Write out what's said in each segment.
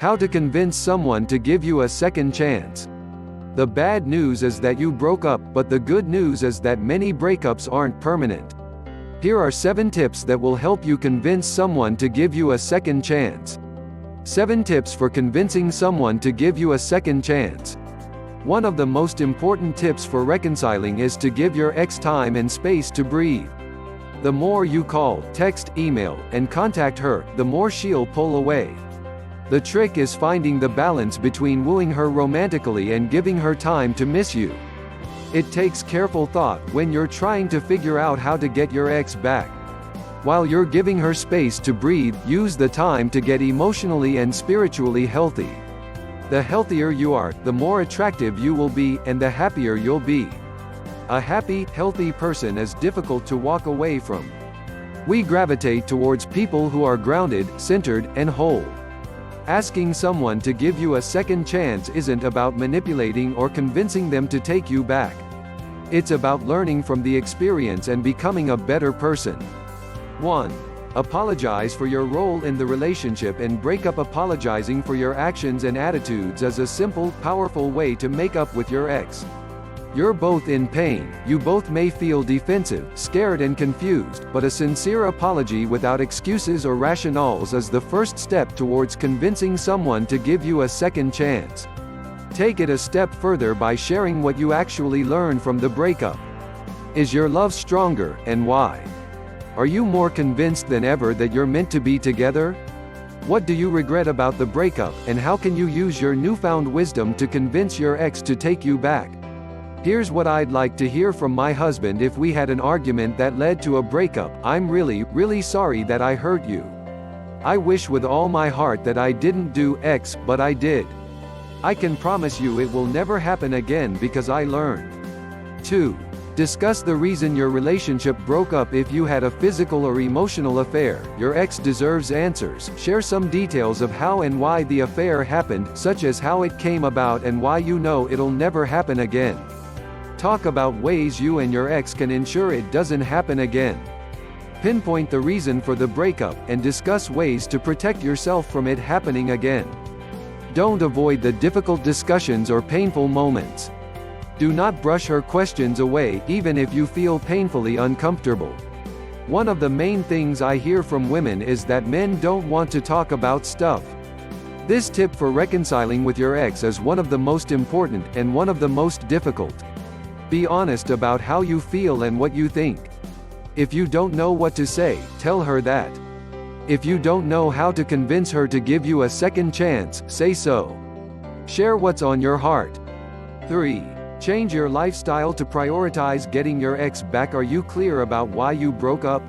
How to convince someone to give you a second chance. The bad news is that you broke up, but the good news is that many breakups aren't permanent. Here are 7 tips that will help you convince someone to give you a second chance. 7 tips for convincing someone to give you a second chance. One of the most important tips for reconciling is to give your ex time and space to breathe. The more you call, text, email, and contact her, the more she'll pull away. The trick is finding the balance between wooing her romantically and giving her time to miss you. It takes careful thought when you're trying to figure out how to get your ex back. While you're giving her space to breathe, use the time to get emotionally and spiritually healthy. The healthier you are, the more attractive you will be, and the happier you'll be. A happy, healthy person is difficult to walk away from. We gravitate towards people who are grounded, centered, and whole. Asking someone to give you a second chance isn't about manipulating or convincing them to take you back. It's about learning from the experience and becoming a better person. 1. Apologize for your role in the relationship and break up. Apologizing for your actions and attitudes is a simple, powerful way to make up with your ex. You're both in pain, you both may feel defensive, scared and confused, but a sincere apology without excuses or rationales is the first step towards convincing someone to give you a second chance. Take it a step further by sharing what you actually learned from the breakup. Is your love stronger, and why? Are you more convinced than ever that you're meant to be together? What do you regret about the breakup, and how can you use your newfound wisdom to convince your ex to take you back? Here's what I'd like to hear from my husband if we had an argument that led to a breakup. I'm really sorry that I hurt you. I wish with all my heart that I didn't do X, but I did. I can promise you it will never happen again because I learned. 2. Discuss the reason your relationship broke up. If you had a physical or emotional affair, your ex deserves answers. Share some details of how and why the affair happened, such as how it came about and why you know it'll never happen again. Talk about ways you and your ex can ensure it doesn't happen again. Pinpoint the reason for the breakup, and discuss ways to protect yourself from it happening again. Don't avoid the difficult discussions or painful moments. Do not brush her questions away, even if you feel painfully uncomfortable. One of the main things I hear from women is that men don't want to talk about stuff. This tip for reconciling with your ex is one of the most important, and one of the most difficult. Be honest about how you feel and what you think. If you don't know what to say, tell her that. If you don't know how to convince her to give you a second chance, say so. Share what's on your heart. 3. Change your lifestyle to prioritize getting your ex back. Are you clear about why you broke up?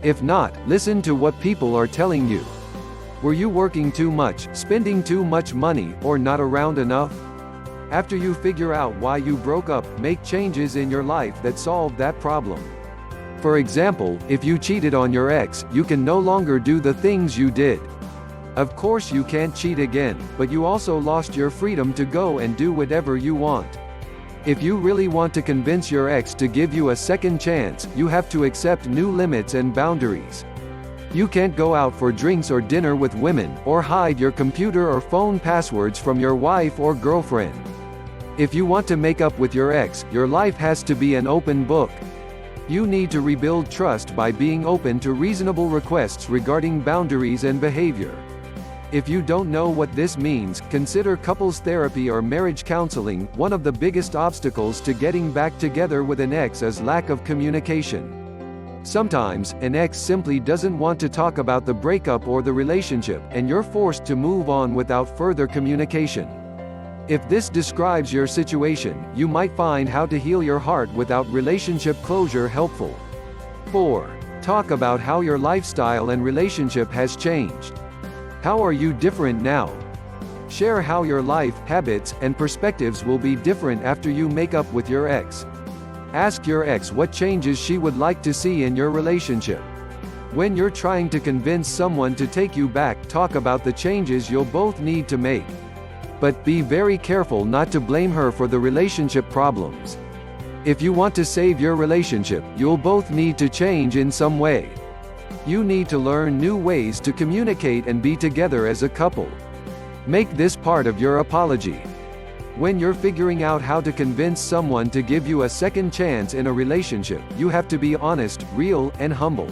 If not, listen to what people are telling you. Were you working too much, spending too much money, or not around enough? After you figure out why you broke up, make changes in your life that solve that problem. For example, if you cheated on your ex, you can no longer do the things you did. Of course you can't cheat again, but you also lost your freedom to go and do whatever you want. If you really want to convince your ex to give you a second chance, you have to accept new limits and boundaries. You can't go out for drinks or dinner with women, or hide your computer or phone passwords from your wife or girlfriend. If you want to make up with your ex, your life has to be an open book. You need to rebuild trust by being open to reasonable requests regarding boundaries and behavior. If you don't know what this means, consider couples therapy or marriage counseling. One of the biggest obstacles to getting back together with an ex is lack of communication. Sometimes, an ex simply doesn't want to talk about the breakup or the relationship, and you're forced to move on without further communication. If this describes your situation, you might find how to heal your heart without relationship closure helpful. 4. Talk about how your lifestyle and relationship has changed. How are you different now? Share how your life, habits, and perspectives will be different after you make up with your ex. Ask your ex what changes she would like to see in your relationship. When you're trying to convince someone to take you back, talk about the changes you'll both need to make. But be very careful not to blame her for the relationship problems. If you want to save your relationship, you'll both need to change in some way. You need to learn new ways to communicate and be together as a couple. Make this part of your apology. When you're figuring out how to convince someone to give you a second chance in a relationship, you have to be honest, real, and humble.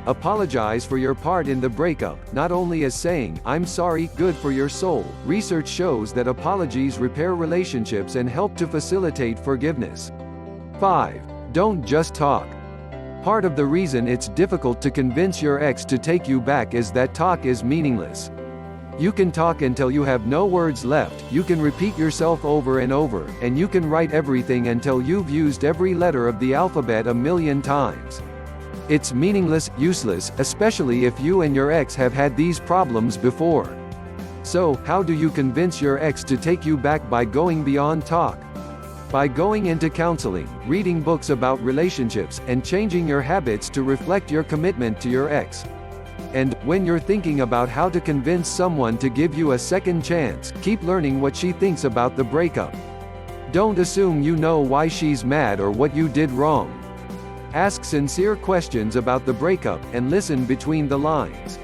Apologize for your part in the breakup, not only as saying, "I'm sorry," good for your soul. Research shows that apologies repair relationships and help to facilitate forgiveness. 5. Don't just talk. Part of the reason it's difficult to convince your ex to take you back is that talk is meaningless. You can talk until you have no words left, you can repeat yourself over and over, and you can write everything until you've used every letter of the alphabet a million times. It's meaningless, useless, especially if you and your ex have had these problems before. So, how do you convince your ex to take you back by going beyond talk? By going into counseling, reading books about relationships, and changing your habits to reflect your commitment to your ex. And, when you're thinking about how to convince someone to give you a second chance, keep learning what she thinks about the breakup. Don't assume you know why she's mad or what you did wrong. Ask sincere questions about the breakup, and listen between the lines.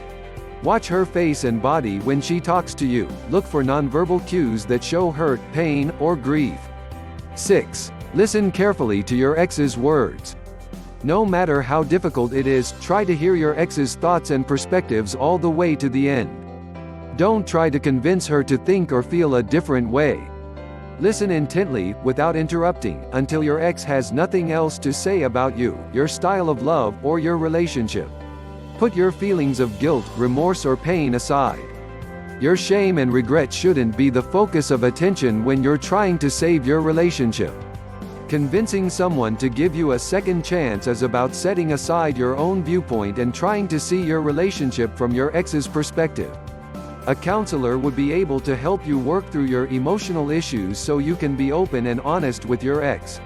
Watch her face and body when she talks to you. Look for nonverbal cues that show hurt, pain, or grief. 6. Listen carefully to your ex's words. No matter how difficult it is, try to hear your ex's thoughts and perspectives all the way to the end. Don't try to convince her to think or feel a different way. Listen intently, without interrupting, until your ex has nothing else to say about you, your style of love, or your relationship. Put your feelings of guilt, remorse, or pain aside. Your shame and regret shouldn't be the focus of attention when you're trying to save your relationship. Convincing someone to give you a second chance is about setting aside your own viewpoint and trying to see your relationship from your ex's perspective. A counselor would be able to help you work through your emotional issues so you can be open and honest with your ex.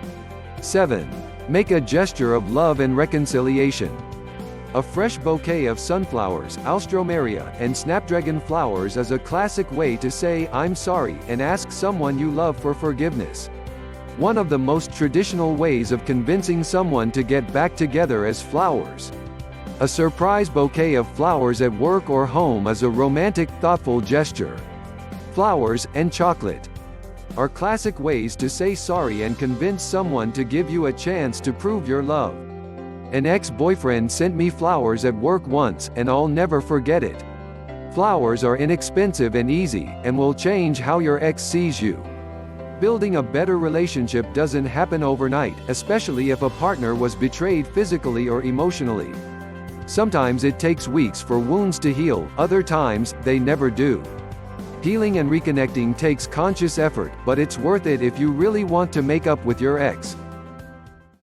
7. Make a gesture of love and reconciliation. A fresh bouquet of sunflowers, alstroemeria, and snapdragon flowers is a classic way to say, "I'm sorry," and ask someone you love for forgiveness. One of the most traditional ways of convincing someone to get back together is flowers. A surprise bouquet of flowers at work or home is a romantic, thoughtful gesture. Flowers, and chocolate are classic ways to say sorry and convince someone to give you a chance to prove your love. An ex-boyfriend sent me flowers at work once, and I'll never forget it. Flowers are inexpensive and easy, and will change how your ex sees you. Building a better relationship doesn't happen overnight, especially if a partner was betrayed physically or emotionally. Sometimes it takes weeks for wounds to heal, other times, they never do. Healing and reconnecting takes conscious effort, but it's worth it if you really want to make up with your ex.